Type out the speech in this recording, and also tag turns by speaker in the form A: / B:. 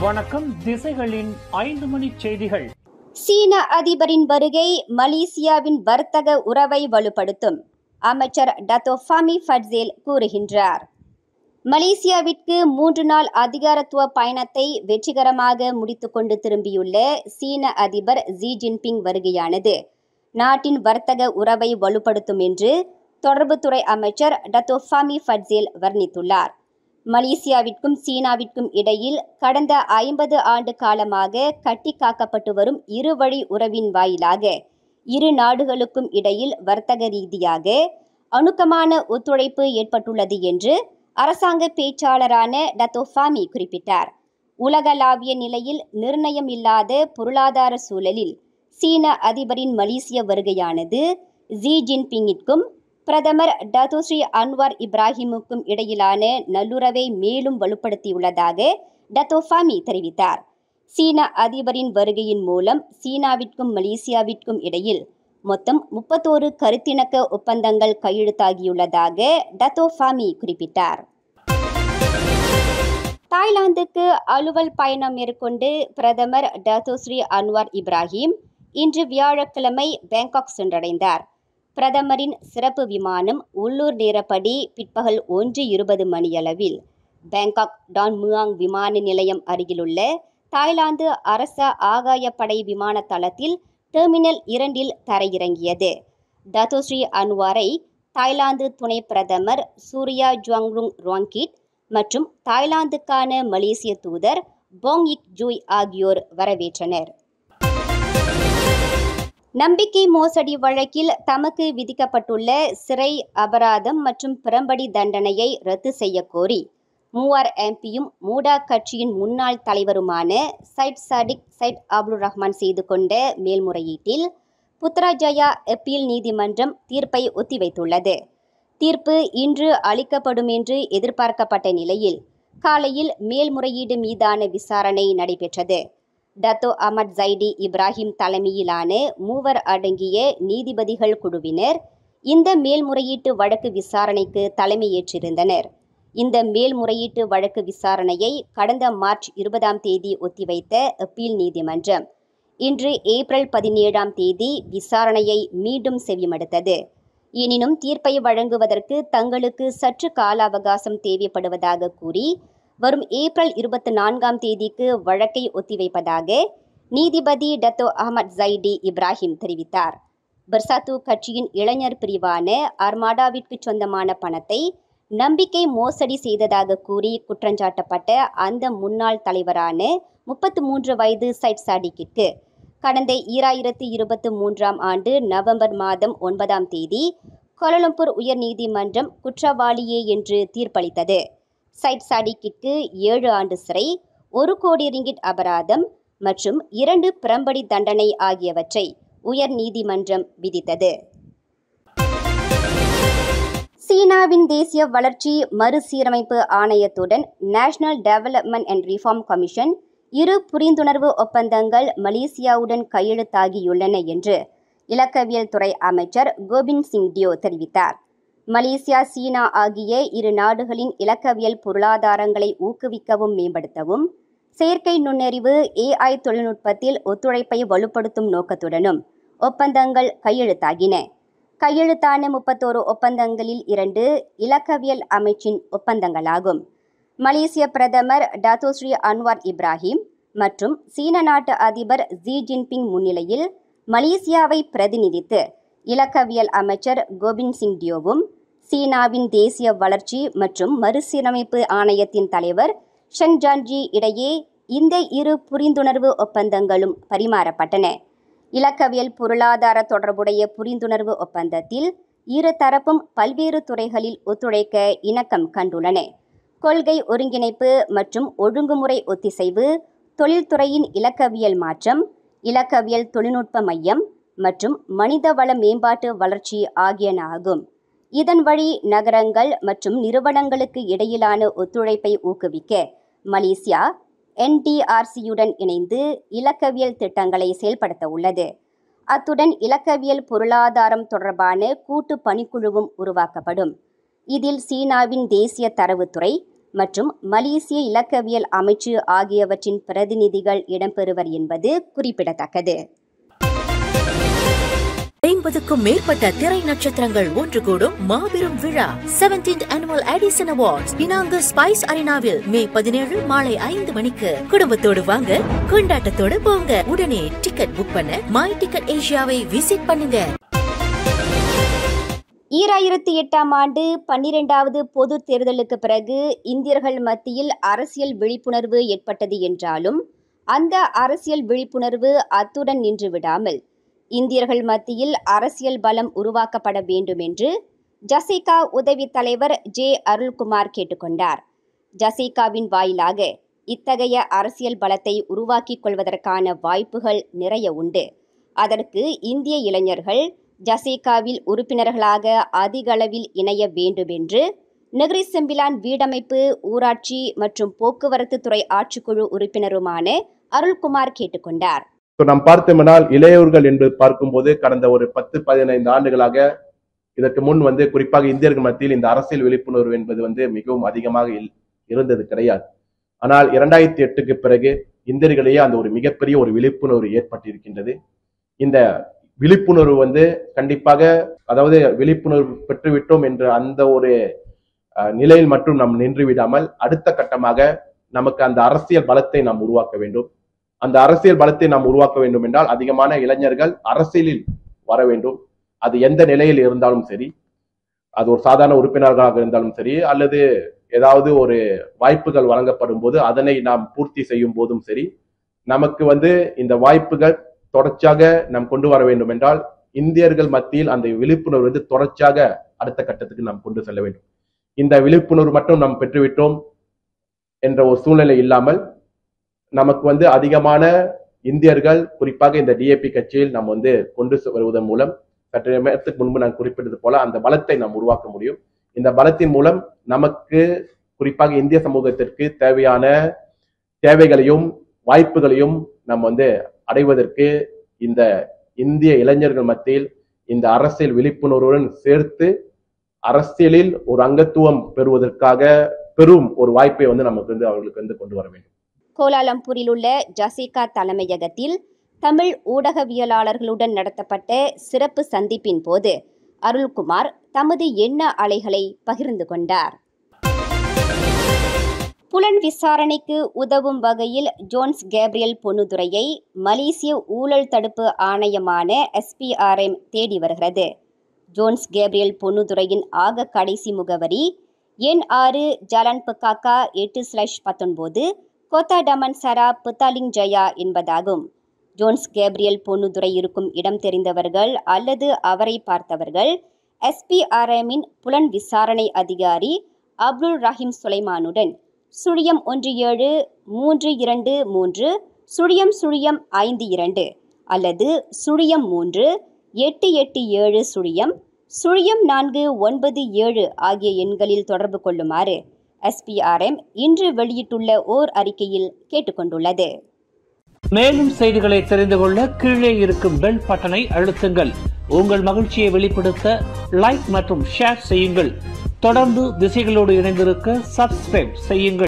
A: வணக்கம். திசைகளின் 5 மணி செய்திகள்.
B: சீன அதிபரின் வருகை மலேசியாவின் வர்த்தக உறவை வலுப்படுத்தும். அமைச்சர் டத்தோ ஃபமி ஃபட்சேல் கூறுகின்றார். மலேசியாவிற்கு 3 நாள் அதிகாரத்துவ பயணத்தை வெற்றிகரமாக முடித்துக்கொண்டு திரும்பியுள்ள சீன அதிபர் ஜி ஜின்பிங் வருகையானது நாட்டின் வர்த்தக உறவை வலுப்படுத்தும் என்று தொடர்புத்துறை அமைச்சர் டத்தோ ஃபமி ஃபட்சேல் வர்ணித்துள்ளார். மலேசியாவிற்கும் சீனாவிற்கும் இடையில் கடந்த 50 ஆண்டு காலமாக கட்டி காக்கப்பட்டு வரும் இருவழி உறவின் வாயிலாக இரு நாடுகளுக்கும் இடையில் வர்த்தக ரீதியாக அணுக்கமான ஒத்துழைப்பு ஏற்பட்டுள்ளது என்று அரசாங்க பேச்சாளரான டத்தோ ஃபமி குறிப்பிட்டார். உலகளாவிய நிலையில் நிர்ணயம் இல்லாத பொருளாதார சூழலில் சீன அதிபரின் மலேசிய வருகையானது ஜி ஜின்பிங்கிற்கும் பிரதமர் டத்தோ ஸ்ரீ அன்வார் இப்ராஹிமுக்கும் இடையிலான நல்லுறவை மேலும் வலுப்படுத்தியுள்ளதாக டத்தோ ஃபமி தெரிவித்தார். சீன அதிபரின் வருகையின் மூலம் சீனாவிற்கும் மலேசியாவிற்கும் இடையில் மொத்தம் 31 கருத்திணக்க ஒப்பந்தங்கள் கையெழுத்தாகியுள்ளதாக டத்தோ ஃபமி குறிப்பிட்டார். தாய்லாந்துக்கு அலுவல் பயணம் மேற்கொண்டு பிரதமர் டத்தோ ஸ்ரீ அன்வார் இப்ராஹிம் இன்று வியாழக்கிழமை பேங்காக் சென்றடைந்தார். பிரதமரின் சிறப்பு விமானம் உள்ளூர் நேரப்படி பிற்பகல் 1:20 மணியளவில் பேங்காக் டான் முஆங் விமான நிலையம் அருகிலுள்ள தாய்லாந்து அரச ஆகாயப்படை விமான தளத்தில் டெர்மினல் 2 தரையிறங்கியது. டத்தோ ஸ்ரீ அன்வாரை தாய்லாந்து துணை பிரதமர் சூர்யா ஜுவாங்ருங் ருவாங்கிட் மற்றும் தாய்லாந்துக்கான மலேசிய தூதர் போங் இக் ஜூய் ஆகியோர் வரவேற்றனர். நம்பிக்கை மோசடி வழக்கில் தமக்கு விதிக்கப்பட்டுள்ள சிறை அபராதம் மற்றும் பிறம்படி தண்டனையை ரத்து செய்ய கோரி மூவார் எம்பியும் மூடா கட்சியின் முன்னாள் தலைவருமான சைட் சாடிக் சைட் அப்துல் ரஹ்மான் செய்து கொண்ட மேல்முறையீட்டில் புத்ராஜயா அப்பீல் நீதிமன்றம் தீர்ப்பை ஒத்திவைத்துள்ளது. தீர்ப்பு இன்று அளிக்கப்படும் என்று எதிர்பார்க்கப்பட்ட நிலையில் காலையில் மேல்முறையீடு மீதான விசாரணை நடைபெற்றது. டத்தோ அஹ்மத் ஜைடி இப்ராஹிம் தலைமையிலான 3 அடங்கிய நீதிபதிகள் குழுவினர் இந்த மேல்முறையீட்டு வழக்கு விசாரணைக்கு தலைமையேற்றிருந்தனர். இந்த மேல்முறையீட்டு வழக்கு விசாரணையை கடந்த மார்ச் 20 ஒத்திவைத்த அப்பீல் நீதிமன்றம் இன்று ஏப்ரல் 17 விசாரணையை மீண்டும் செவிமடுத்தது. எனினும் தீர்ப்பை வழங்குவதற்கு தங்களுக்கு சற்று கால அவகாசம் தேவைப்படுவதாக கூறி வரும் ஏப்ரல் 24 வழக்கை ஒத்திவைப்பதாக நீதிபதி டத்தோ அஹ்மத் ஜைடி இப்ராஹிம் தெரிவித்தார். பர்சாத்து கட்சியின் இளைஞர் பிரிவான அர்மாடாவிற்கு சொந்தமான பணத்தை நம்பிக்கை மோசடி செய்ததாக கூறி குற்றஞ்சாட்டப்பட்ட அந்த முன்னாள் தலைவரான 33 வயது சைட் சாடிக்கிற்கு கடந்த 2023 நவம்பர் மாதம் 9 கோலாலம்பூர் உயர் நீதிமன்றம் குற்றவாளியே என்று தீர்ப்பளித்தது. சைட் சாடிக்கிற்கு 7 ஆண்டு சிறை, 1 கோடி ரிங்கிட் அபராதம் மற்றும் 2 பிறம்படி தண்டனை ஆகியவற்றை உயர் நீதிமன்றம் விதித்தது. சீனாவின் தேசிய வளர்ச்சி மறுசீரமைப்பு ஆணையத்துடன் national development and reform commission 2 புரிந்துணர்வு ஒப்பந்தங்கள் மலேசியாவுடன் கையெழுத்தாகியுள்ளன என்று இலக்கவியல் துறை அமைச்சர் கோபிந்த் சிங் டியோ தெரிவித்தார். மலேசியா சீனா ஆகிய இரு நாடுகளின் இலக்கவியல் பொருளாதாரங்களை ஊக்குவிக்கவும் மேம்படுத்தவும் செயற்கை நுண்ணறிவு AI தொழில்நுட்பத்தில் ஒத்துழைப்பை வலுப்படுத்தும் நோக்கத்துடனும் ஒப்பந்தங்கள் கையெழுத்தாகின. கையெழுத்தான 31 ஒப்பந்தங்களில் 2 இலக்கவியல் அமைச்சின் ஒப்பந்தங்களாகும். மலேசிய பிரதமர் டத்தோ ஸ்ரீ அன்வார் இப்ராஹிம் மற்றும் சீன நாட்டு அதிபர் ஜி ஜின்பிங் முன்னிலையில் மலேசியாவை பிரதிநிதித்து இலக்கவியல் அமைச்சர் கோபிந்த் சிங் டியோவும் சீனாவின் தேசிய வளர்ச்சி மற்றும் மறுசீரமைப்பு ஆணையத்தின் தலைவர் ஷெங் ஜான்ஜி இடையே இந்த 2 புரிந்துணர்வு ஒப்பந்தங்களும் பரிமாறப்பட்டன. இலக்கவியல் பொருளாதார தொடர்புடைய புரிந்துணர்வு ஒப்பந்தத்தில் 2 தரப்பும் பல்வேறு துறைகளில் ஒத்துழைக்க இணக்கம் கண்டுள்ளன. கொள்கை ஒருங்கிணைப்பு மற்றும் ஒழுங்குமுறை ஒத்திசைவு, தொழில்துறையின் இலக்கவியல் மாற்றம், இலக்கவியல் தொழில்நுட்ப மையம் மற்றும் மனிதவள மேம்பாட்டு வளர்ச்சி ஆகியன ஆகும். இதன் வழி நகரங்கள் மற்றும் நிறுவனங்களுக்கு இடையிலான ஒத்துழைப்பை ஊக்குவிக்க மலேசியா NDRCயுடன் இணைந்து இலக்கவியல் திட்டங்களை செயல்படுத்த உள்ளது. அத்துடன் இலக்கவியல் பொருளாதாரம் தொடர்பான கூட்டு பணிக்குழுவும் உருவாக்கப்படும். இதில் சீனாவின் தேசிய தரவுத்துறை மற்றும் மலேசிய இலக்கவியல் அமைச்சு ஆகியவற்றின் பிரதிநிதிகள் இடம்பெறுவர் என்பது குறிப்பிடத்தக்கது.
C: 50க்கும் மேற்பட்ட திரை நட்சத்திரங்கள் ஒன்று கூடும் மாபெரும் விழா 17th Annual Edison Awards Penang spice அரினாவில் மே 17 மாலை 5 மணிக்கு. குடும்பத்தோடு வாங்க, கொண்டாட்டத்தோடு போங்க. உடனே டிக்கெட் புக் பண்ண மை டிக்கெட் ஏசியாவை விசிட் பண்ணுங்க.
B: 2008ஆம் ஆண்டு 12வது பொது தேர்தலுக்கு பிறகு இந்தியர்கள் மத்தியில் அரசியல் விழிப்புணர்வு ஏற்பட்டது என்றாலும் அந்த அரசியல் விழிப்புணர்வு அத்துடன் நின்று விடாமல் இந்தியர்கள் மத்தியில் அரசியல் பலம் உருவாக்கப்பட வேண்டும் என்று ஜசைகா உதவி தலைவர் ஜே அருள்குமார் கேட்டுக்கொண்டார். ஜசைகாவின் வாயிலாக இத்தகைய அரசியல் பலத்தை உருவாக்கிக் கொள்வதற்கான வாய்ப்புகள் நிறைய உண்டு. அதற்கு இந்திய இளைஞர்கள் ஜசைகாவில் உறுப்பினர்களாக அதிக அளவில் இணைய வேண்டும் என்று நெகிரி செம்பிலான் வீடமைப்பு, ஊராட்சி மற்றும் போக்குவரத்து துறை ஆட்சிக்குழு உறுப்பினருமான அருள்குமார் கேட்டுக்கொண்டார்.
D: நாம் பார்த்தோம்னால் இளையோர்கள் என்று பார்க்கும்போது கடந்த ஒரு 10-15 ஆண்டுகளாக இதற்கு முன் குறிப்பாக இந்தியர்கள் மத்தியில் இந்த அரசியல் விழிப்புணர்வு என்பது மிகவும் அதிகமாக இருந்தது கிடையாது. ஆனால் 2008க்கு பிறகு இந்தியர்களிடையே அந்த ஒரு மிகப்பெரிய ஒரு விழிப்புணர்வு ஏற்பட்டிருக்கின்றது. இந்த விழிப்புணர்வு கண்டிப்பாக, அதாவது விழிப்புணர்வு பெற்றுவிட்டோம் என்ற அந்த ஒரு நிலையில் மட்டும் நாம் நின்று விடாமல் அடுத்த கட்டமாக நமக்கு அந்த அரசியல் பலத்தை நாம் உருவாக்க வேண்டும். அந்த அரசியல் பலத்தை நாம் உருவாக்க வேண்டும் என்றால் அதிகமான இளைஞர்கள் அரசியலில் வர வேண்டும். அது எந்த நிலையில் இருந்தாலும் சரி, அது ஒரு சாதாரண உறுப்பினர்களாக இருந்தாலும் சரி, அல்லது ஏதாவது ஒரு வாய்ப்புகள் வழங்கப்படும் போது அதனை நாம் பூர்த்தி செய்யும் போதும் சரி, நமக்கு இந்த வாய்ப்புகள் தொடர்ச்சியாக நாம் கொண்டு வர வேண்டும் என்றால் இந்தியர்கள் மத்தியில் அந்த விழிப்புணர்வு தொடர்ச்சியாக அடுத்த கட்டத்துக்கு நாம் கொண்டு செல்ல வேண்டும். இந்த விழிப்புணர்வு மட்டும் நாம் பெற்றுவிட்டோம் என்ற ஒரு சூழ்நிலை இல்லாமல் நமக்கு அதிகமான இந்தியர்கள், குறிப்பாக இந்த டிஏபி கட்சியில் நாம் கொண்டு வருவதன் மூலம் சற்று நேரத்துக்கு முன்பு நான் குறிப்பிட்டது போல அந்த பலத்தை நாம் உருவாக்க முடியும். இந்த பலத்தின் மூலம் நமக்கு, குறிப்பாக இந்திய சமூகத்திற்கு தேவையான தேவைகளையும் வாய்ப்புகளையும் நாம் அடைவதற்கு இந்த இந்திய இளைஞர்கள் மத்தியில் இந்த அரசியல் விழிப்புணர்வுடன் சேர்த்து அரசியலில் ஒரு அங்கத்துவம் பெறுவதற்காக பெரும் ஒரு வாய்ப்பை நமக்கு அவர்களுக்கு கொண்டு வர வேண்டும்.
B: கோலாலம்பூரில் உள்ள ஜசைகா தலைமையகத்தில் தமிழ் ஊடகவியலாளர்களுடன் நடத்தப்பட்ட சிறப்பு சந்திப்பின் போது அருள்குமார் தமது எண்ண அலைகளை பகிர்ந்து கொண்டார். புலன் விசாரணைக்கு உதவும் வகையில் ஜோன்ஸ் கேப்ரியல் பொன்னுதுரையை மலேசிய ஊழல் தடுப்பு ஆணையமான SPRM தேடி வருகிறது. ஜோன்ஸ் கேப்ரியல் பொன்னுதுரையின் ஆக கடைசி முகவரி எண் 6 ஜாலான் பக்காக்கா 8/19 கோத்தா டமன்சரா புத்தாலிங் ஜயா என்பதாகும். ஜோன்ஸ் கேப்ரியல் பொன்னுதுரை இருக்கும் இடம் தெரிந்தவர்கள் அல்லது அவரை பார்த்தவர்கள் SPRMின் புலன் விசாரணை அதிகாரி அப்துல் ரஹீம் சுலைமானுடன் 017-323-052 அல்லது 03887-04997 ஆகிய எண்களில் தொடர்பு கொள்ளுமாறு SPRM இன்று வெளியிட்டுள்ள ஓர் அறிக்கையில் கேட்டுக்கொண்டுள்ளது.
A: மேலும் செய்திகளை தெரிந்து கொள்ள கீழே இருக்கும் பெல் பட்டனை அழுத்துங்கள். உங்கள் மகிழ்ச்சியை வெளிப்படுத்த லைக் மற்றும் ஷேர் செய்யுங்கள். தொடர்ந்து திசைகளோடு இணைந்திருக்க சப்ஸ்கிரைப் செய்யுங்கள்.